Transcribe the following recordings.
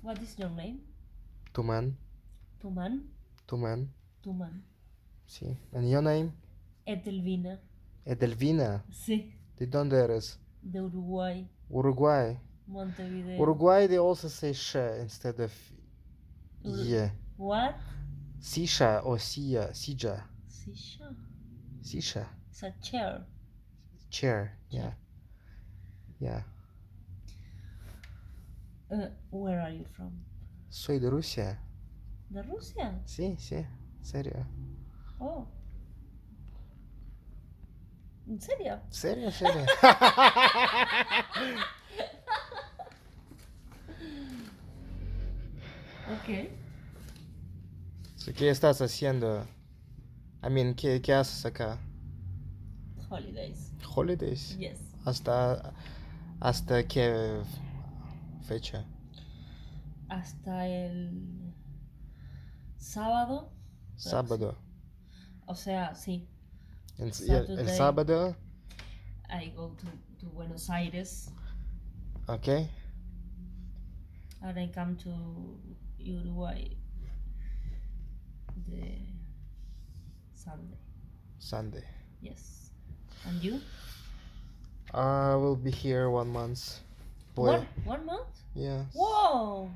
What is your name? Tuman. Tuman? Tuman. Tuman. Sí. And your name? Edelvina. Edelvina. Sí. ¿De dónde eres? De Uruguay. Uruguay. Montevideo. Uruguay, they also say sh instead of ye. What? Sisha or sia. Sija. Sisha. Sisha. It's a chair. Chair. Yeah. Yeah. Where are you from? Soy de Rusia. ¿De Rusia? Sí, sí. Serio. Oh. ¿En serio? Serio, serio. Ok. So, ¿qué estás haciendo? ¿Qué haces acá? Holidays. Holidays. Yes. ¿Hasta qué fecha? Hasta el sábado. Sábado. O sea, sí. El Saturday. sábado. I go to Buenos Aires. Okay. And I come to Uruguay the Sunday. Sunday. Yes. And you? I will be here 1 month. One month? Yeah. Wow.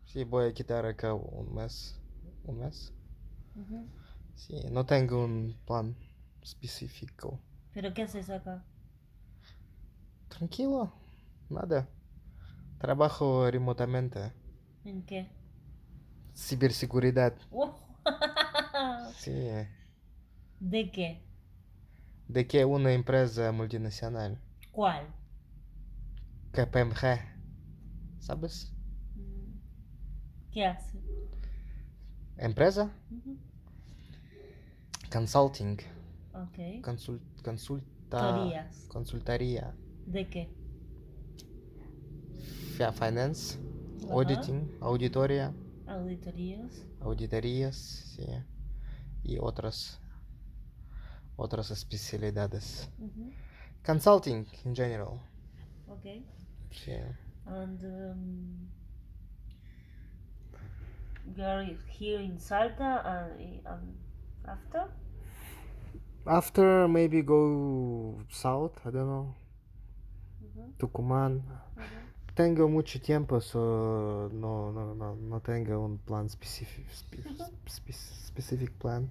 Sí, voy a quedar acá un mes. ¿Un mes? Uh-huh. Sí, no tengo un plan específico. ¿Pero qué haces acá? Tranquilo, nada. Trabajo remotamente. ¿En qué? Ciberseguridad. Wow. Sí. ¿De qué? ¿De qué una empresa multinacional? ¿Cuál? KPMG. ¿Sabes? ¿Qué hace? ¿Empresa? Uh-huh. Consulting. Ok. Consultoría. ¿De qué? Finance. Ajá. Auditing. Auditoría. Auditorías. Sí. Y otras especialidades. Uh-huh. Consulting in general. Okay. Sí. And you are here in Salta and after? After maybe go south, I don't know. Uh-huh. Tucumán. Uh-huh. Tengo mucho tiempo, so no tengo un plan specific plan.